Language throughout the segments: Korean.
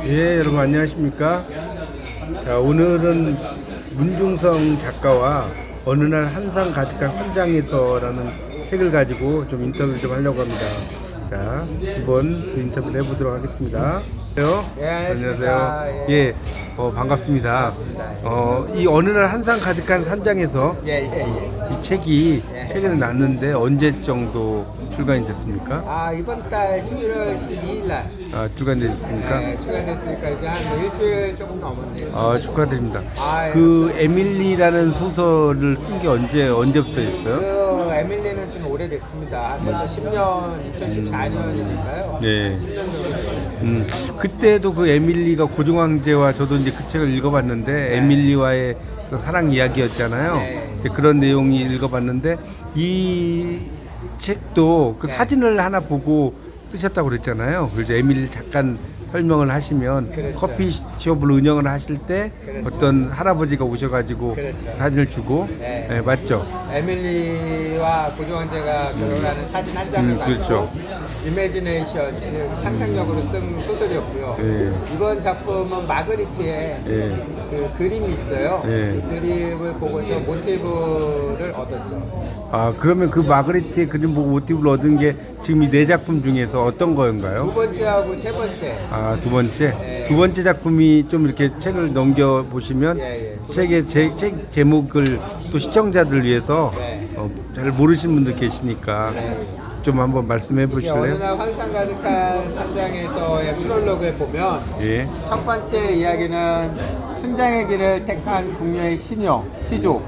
예, 여러분 안녕하십니까? 자, 오늘은 문중성 작가와 어느 날 한상 가득한 선장에서라는 책을 가지고 좀 인터뷰를 좀 하려고 합니다. 자, 한번 인터뷰를 해보도록 하겠습니다. 예, 안녕하세요. 예, 반갑습니다. 이 어느 날 한상 가득한 산장에서 이 책이 최근에 났는데 언제 정도 출간이 됐습니까? 이번 달 11월 12일 날. 출간됐습니까? 네, 출간됐으니까 이제 한 일주일 조금 넘었네요. 축하드립니다. 아, 그 에밀리라는 소설을 쓴 게 언제부터 했어요? 그 에밀리는 좀 오래됐습니다. 한 벌써 10년, 2014년이니까요. 네. 10년 정도 됐어요. 그때도 그 에밀리가 고종황제와 저도 이제 그 책을 읽어봤는데 에밀리와의 그 사랑 이야기였잖아요. 네. 이제 그런 내용이 읽어봤는데 이 책도 그 사진을 하나 보고 쓰셨다고 그랬잖아요. 그래서 에밀리 잠깐 설명을 하시면 그렇죠. 커피숍을 운영을 하실 때 그렇죠. 어떤 할아버지가 오셔가지고 그렇죠. 사진을 주고 네. 맞죠? 에밀리와 고종황제가 결혼하는 사진 한 장을 가지고 그렇죠. 이매지네이션, 즉 상상력으로 쓴 소설이었고요. 네. 이번 작품은 마그리트의 그 그림이 있어요. 그 그림을 보고서 모티브를 얻었죠. 그러면 그 마그리트의 그림 보고 모티브를 얻은 게 지금 이 네 작품 중에서 어떤 거인가요? 두 번째하고 세 번째. 두 번째? 두 번째 작품이 좀 이렇게 책을 넘겨보시면 책의 책 제목을 또 시청자들 위해서 잘 모르시는 분들 계시니까 좀 한번 말씀해 어느 보실래요? 날 환상 가득한 산장에서의 프롤로그에 보면 첫 번째 이야기는 순장의 길을 택한 궁녀의 시조.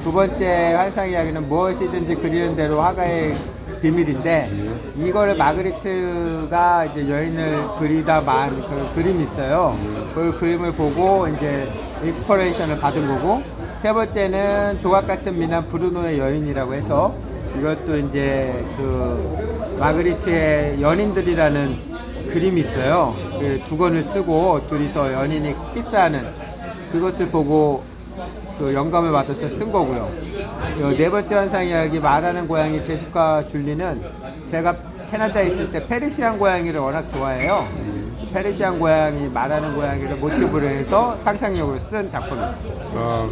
두 번째 환상 이야기는 무엇이든지 그리는 대로 화가의 비밀인데 이거를 마그리트가 이제 여인을 그리다 만 그 그림이 있어요. 그 그림을 보고 이제 인스퍼레이션을 받은 거고, 세 번째는 조각 같은 미남 브루노의 여인이라고 해서 이것도 이제 그 마그리트의 연인들이라는 그림이 있어요. 그 두 권을 쓰고 둘이서 연인이 키스하는 그것을 보고 그 영감을 받아서 쓴 거고요. 네 번째 환상 이야기 말하는 고양이 제시카 줄리는 제가 캐나다에 있을 때 페르시안 고양이를 워낙 좋아해요. 페르시안 고양이 말하는 고양이를 모티브로 해서 상상력으로 쓴 작품이죠.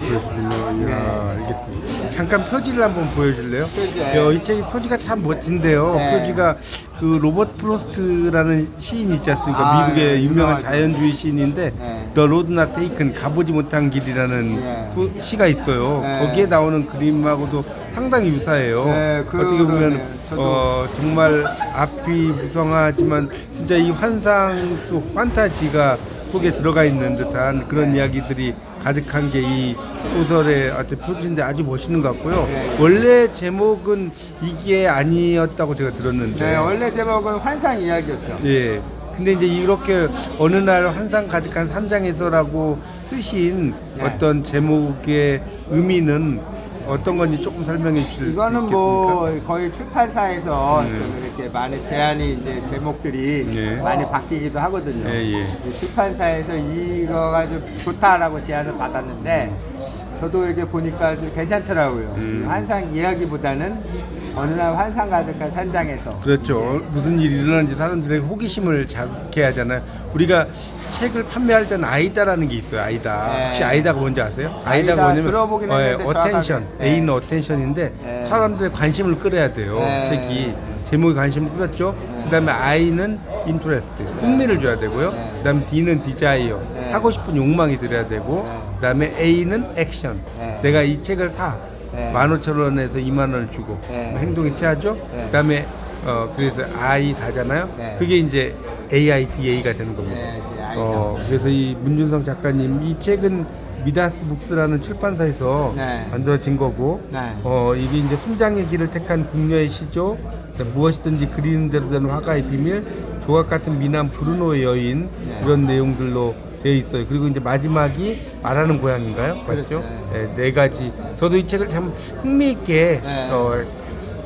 그렇군요. 알겠습니다. 잠깐 표지를 한번 보여줄래요? 표지. 이 책이 표지가 참 멋진데요. 표지가 그 로버트 프로스트라는 시인 있지 않습니까? 미국의 유명한 자연주의 시인인데 The Road Not Taken, 가보지 못한 길이라는 시가 있어요. 거기에 나오는 그림하고도 상당히 유사해요. 어떻게 보면 정말 앞이 무성하지만 진짜 이 환상 속 판타지가 속에 들어가 있는 듯한 그런 이야기들이 가득한 게 이 소설의 어떤 표지인데 아주 멋있는 것 같고요. 원래 제목은 이게 아니었다고 제가 들었는데. 원래 제목은 환상 이야기였죠. 근데 이제 이렇게 어느 날 환상 가득한 산장에서라고 쓰신 어떤 제목의 의미는 어떤 건지 조금 설명해 주실 수 있겠습니까? 이거는 뭐 거의 출판사에서 이렇게 많은 제안이 이제 제목들이 많이 바뀌기도 하거든요. 출판사에서 이거가 좀 좋다라고 제안을 받았는데 저도 이렇게 보니까 좀 괜찮더라고요. 환상 이야기보다는 어느 날 환상 가득한 산장에서. 그렇죠. 무슨 일이 일어나는지 사람들의 호기심을 잡게 하잖아요. 우리가 책을 판매할 때는 아이다라는 게 있어요. 아이다. 혹시 아이다가 뭔지 아세요? 아이다가 들어보긴 했는데 어텐션, A는 어텐션인데 사람들의 관심을 끌어야 돼요. 책이 제목에 관심을 끌었죠. 그다음에 I는 인트레스트, 흥미를 줘야 되고요. 그다음에 D는 디자이어, 하고 싶은 욕망이 들어야 되고, 그다음에 A는 액션, 내가 이 책을 사 15,000원에서 20,000원을 주고 행동에 취하죠. 그다음에 그래서 I 다잖아요. 그게 이제 AIDA가 되는 겁니다. 그래서 이 문준성 작가님 이 책은 미다스 북스라는 출판사에서 만들어진 거고, 이게 이제 순장의 길을 택한 궁녀의 시조, 무엇이든지 그리는 대로 되는 화가의 비밀, 조각 같은 미남 브루노의 여인, 이런 내용들로 되어 있어요. 그리고 이제 마지막이 말하는 고양인가요? 맞죠? 네 가지. 저도 이 책을 참 흥미있게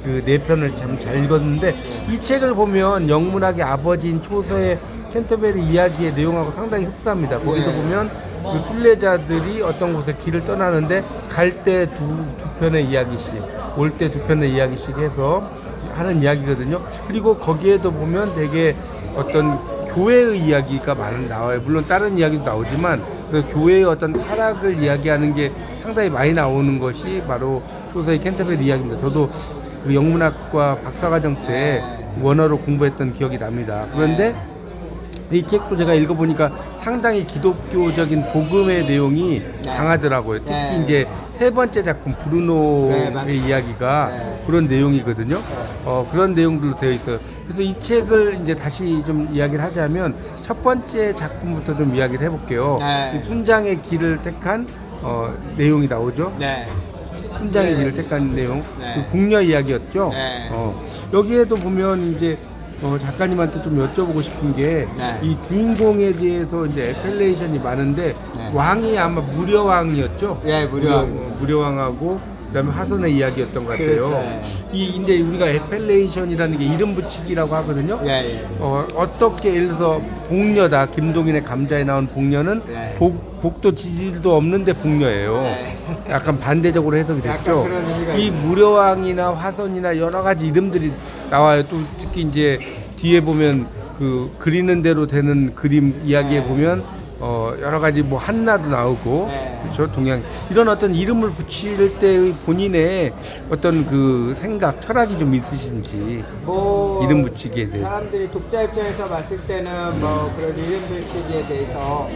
그 네 편을 참 잘 읽었는데 이 책을 보면 영문학의 아버지인 초서의 캔터베리 이야기의 내용하고 상당히 흡사합니다. 거기도 보면 그 순례자들이 어떤 곳에 길을 떠나는데 갈 때 두 편의 이야기씩, 올 때 두 편의 이야기씩 해서 하는 이야기거든요. 그리고 거기에도 보면 되게 어떤 교회의 이야기가 많이 나와요. 물론 다른 이야기도 나오지만 그 교회의 어떤 타락을 이야기하는 게 상당히 많이 나오는 것이 바로 초서의 캔터베리 이야기입니다. 저도 그 영문학과 박사과정 때 원어로 공부했던 기억이 납니다. 그런데 이 책도 제가 읽어보니까 상당히 기독교적인 복음의 내용이 강하더라고요. 특히 이제 세 번째 작품 브루노의 이야기가 그런 내용이거든요. 그런 내용들로 되어 있어요. 그래서 이 책을 이제 다시 좀 이야기를 하자면 첫 번째 작품부터 좀 이야기를 해볼게요. 이 순장의 길을 택한 내용이 나오죠. 순장의 길을 택한 내용, 그 궁녀 이야기였죠. 여기에도 보면 이제 작가님한테 좀 여쭤보고 싶은 게 이 주인공에 대해서 이제 애펠레이션이 많은데 왕이 아마 무려왕이었죠. 무려왕하고 그다음에 화손의 이야기였던 것 같아요. 그렇죠. 이 이제 우리가 애펠레이션이라는 게 이름 붙이기라고 하거든요. 어떻게 예를 들어서 복녀다. 김동인의 감자에 나온 복녀는 복도 지질도 없는데 복녀예요. 약간 반대적으로 해석이 됐죠. 이 무려왕이나 화손이나 여러 가지 이름들이 나와요. 또 특히 이제 뒤에 보면 그 그리는 대로 되는 그림 이야기에 보면 여러 가지 뭐 한나도 나오고 그렇죠. 동양 이런 어떤 이름을 붙일 때의 본인의 어떤 그 생각 철학이 좀 있으신지 이름 붙이기에 대해서 사람들이 독자 입장에서 봤을 때는 뭐 그런 이름 붙이기에 대해서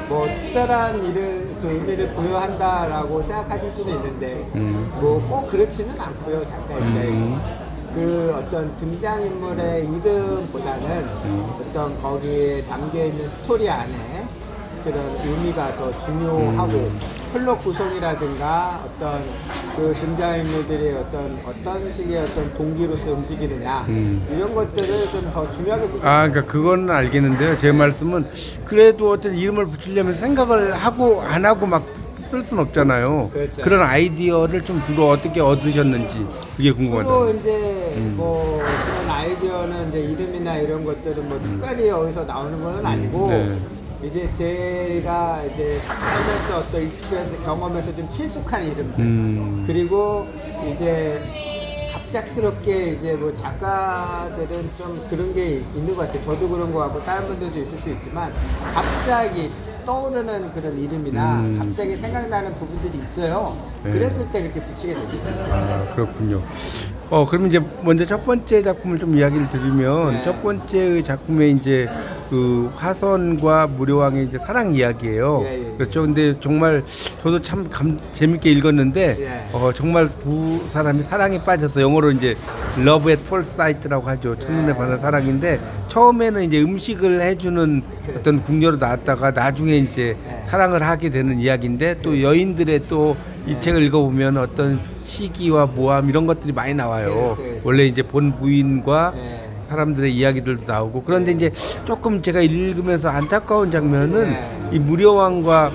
뭐 특별한 이름 그 의미를 부여한다라고 생각하실 수는 있는데 뭐 꼭 그렇지는 않고요. 작가 입장에서. 그 어떤 등장인물의 이름보다는 어떤 거기에 담겨있는 스토리 안에 그런 의미가 더 중요하고 플롯 구성이라든가 어떤 그 등장인물들이 어떤 식의 어떤 동기로서 움직이느냐 이런 것들을 좀 더 중요하게 보죠. 그러니까 그건 알겠는데요. 제 말씀은 그래도 어떤 이름을 붙이려면 생각을 하고 안 하고 막 쓸 수는 없잖아요. 그렇죠. 그런 아이디어를 좀 주로 어떻게 얻으셨는지 그게 궁금하다. 주로 이제 뭐 그런 아이디어는 이제 이름이나 이런 것들은 뭐 특별히 여기서 나오는 건 아니고 이제 제가 이제 살면서 어떤 익스피리언스 경험에서 좀 친숙한 이름들 그리고 이제 갑작스럽게 이제 뭐 작가들은 좀 그런 게 있는 것 같아요. 저도 그런 거 같고 다른 분들도 있을 수 있지만 갑자기 떠오르는 그런 이름이나 갑자기 생각나는 부분들이 있어요. 그랬을 때 그렇게 붙이게 됩니다. 그렇군요. 그럼 이제 먼저 첫 번째 작품을 좀 이야기를 드리면 첫 번째 작품에 이제 그 화선과 무료왕의 이제 사랑 이야기예요. 그렇죠. 근데 정말 저도 참 재밌게 읽었는데 정말 두 사람이 사랑에 빠져서 영어로 이제 Love at First Sight라고 하죠. 첫눈에 반한 사랑인데 처음에는 이제 음식을 해주는 어떤 궁녀로 나왔다가 나중에 이제 사랑을 하게 되는 이야기인데 또 여인들의 또 이 책을 읽어보면 어떤 시기와 모함 이런 것들이 많이 나와요. 원래 이제 본 부인과 사람들의 이야기들도 나오고 그런데 이제 조금 제가 읽으면서 안타까운 장면은 이 무려왕과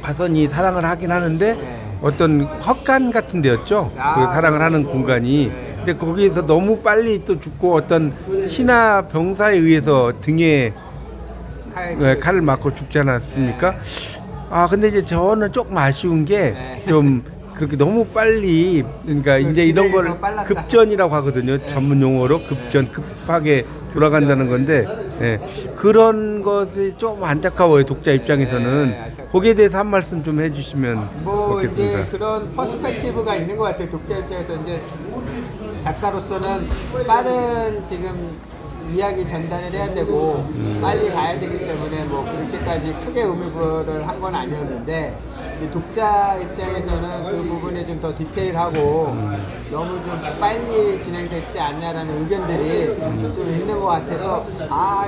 화선이 사랑을 하긴 하는데 어떤 헛간 같은 데였죠. 그 사랑을 하는 공간이. 근데 거기에서 너무 빨리 또 죽고 어떤 신하 병사에 의해서 등에 칼을 맞고 죽지 않았습니까? 근데 이제 저는 조금 아쉬운 게 좀 그렇게 너무 빨리 그러니까 이제 이런 걸 급전이라고 하거든요. 전문 용어로 급전 급하게 돌아간다는 건데 그런 것이 좀 안타까워요. 독자 입장에서는 거기에 대해서 한 말씀 좀 해주시면 좋겠습니다. 이제 그런 퍼스펙티브가 있는 것 같아요. 독자 입장에서 이제 작가로서는 빠른 지금 이야기 전달을 해야 되고 빨리 가야 되기 때문에 뭐 그렇게까지 크게 의미부여를 한 건 아니었는데 독자 입장에서는 그 부분이 좀 더 디테일하고 너무 좀 빨리 진행됐지 않냐라는 의견들이 좀 있는 것 같아서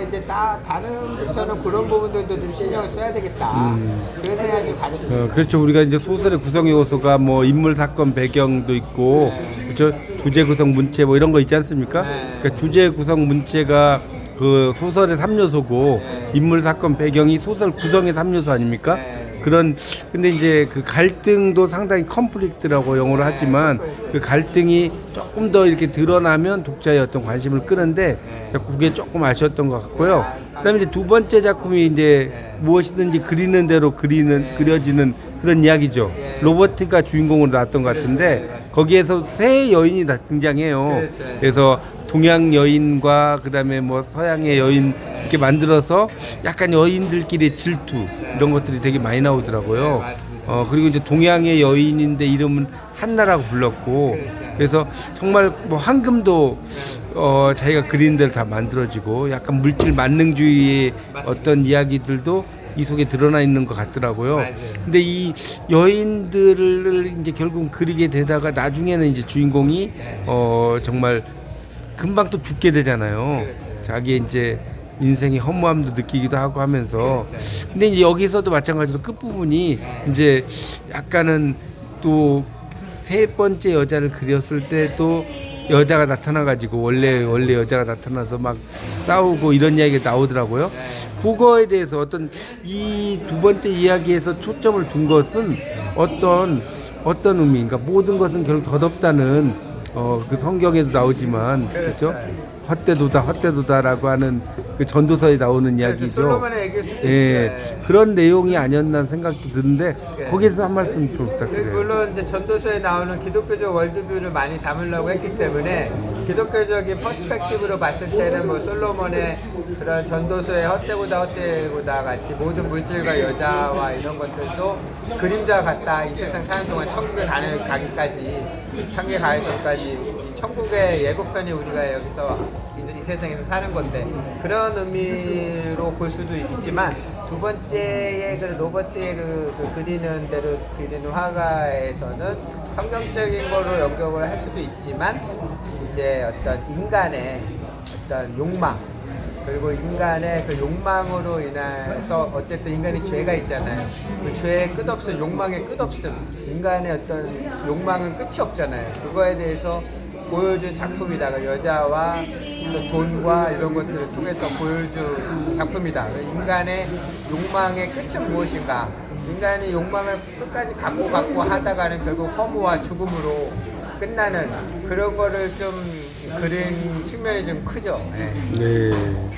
이제 다른부터는 그런 부분들도 좀 신경을 써야 되겠다 그런 생각이 좀 가졌습니다. 그렇죠. 우리가 이제 소설의 구성 요소가 뭐 인물 사건 배경도 있고 그렇죠. 주제 구성 문체 뭐 이런 거 있지 않습니까? 그러니까 주제 구성 문체가 그 소설의 3요소고 인물 사건 배경이 소설 구성의 3요소 아닙니까? 근데 이제 그 갈등도 상당히 컴플릭트라고 영어로 하지만 그 갈등이 조금 더 이렇게 드러나면 독자의 어떤 관심을 끄는데 그게 조금 아쉬웠던 것 같고요. 그다음에 이제 두 번째 작품이 이제 무엇이든지 그리는 대로 그려지는 그런 이야기죠. 로버트가 주인공으로 나왔던 것 같은데 거기에서 세 여인이 다 등장해요. 그렇죠. 그래서 동양 여인과 그다음에 뭐 서양의 여인 이렇게 만들어서 약간 여인들끼리의 질투 이런 것들이 되게 많이 나오더라고요. 네, 맞습니다. 그리고 이제 동양의 여인인데 이름은 한나라고 불렀고 그렇죠. 그래서 정말 뭐 황금도 자기가 그린 대로 다 만들어지고 약간 물질 만능주의의 맞습니다. 어떤 이야기들도 이 속에 드러나 있는 것 같더라고요. 맞아요. 근데 이 여인들을 이제 결국 그리게 되다가 나중에는 이제 주인공이 네. 정말 금방 또 죽게 되잖아요. 그렇죠. 자기 이제 인생의 허무함도 느끼기도 하고 하면서 그렇죠. 근데 이제 여기서도 마찬가지로 끝부분이 네. 이제 약간은 또 세 번째 여자를 그렸을 때 또 여자가 나타나가지고 원래 여자가 나타나서 막 싸우고 이런 이야기가 나오더라고요. 네. 그거에 대해서 어떤 이 두 번째 이야기에서 초점을 둔 것은 어떤 의미인가? 모든 것은 결국 덧없다는 그 성경에도 나오지만 그렇죠? 헛되도다라고 하는 그 전도서에 나오는 이야기죠. 솔로몬의 얘기일 수도 예, 있죠. 그런 내용이 아니었나 생각도 드는데 네. 거기에서 한 말씀 좀 부탁드려요. 물론 이제 전도서에 나오는 기독교적 월드뷰를 많이 담으려고 했기 때문에 기독교적인 퍼스펙티브로 봤을 때는 뭐 솔로몬의 그런 전도서의 헛되고다 같이 모든 물질과 여자와 이런 것들도 그림자 같다. 이 세상 사는 동안 천국에 가기까지 천국에 가기 전까지 이 천국의 예고편이 우리가 여기서 이 세상에서 사는 건데 그런 의미로 볼 수도 있지만 두 번째의 그 로버트의 그 그리는 대로 그리는 화가에서는 성경적인 거로 연결을 할 수도 있지만 이제 어떤 인간의 어떤 욕망 그리고 인간의 그 욕망으로 인해서 어쨌든 인간이 죄가 있잖아요. 그 죄의 끝없음, 욕망의 끝없음, 인간의 어떤 욕망은 끝이 없잖아요. 그거에 대해서 보여준 작품이다. 그 여자와 또 돈과 이런 것들을 통해서 보여준 작품이다. 인간의 욕망의 끝은 무엇인가? 인간이 욕망을 끝까지 갖고 하다가는 결국 허무와 죽음으로 끝나는 그런 거를 좀 그린 측면이 좀 크죠. 네. 네.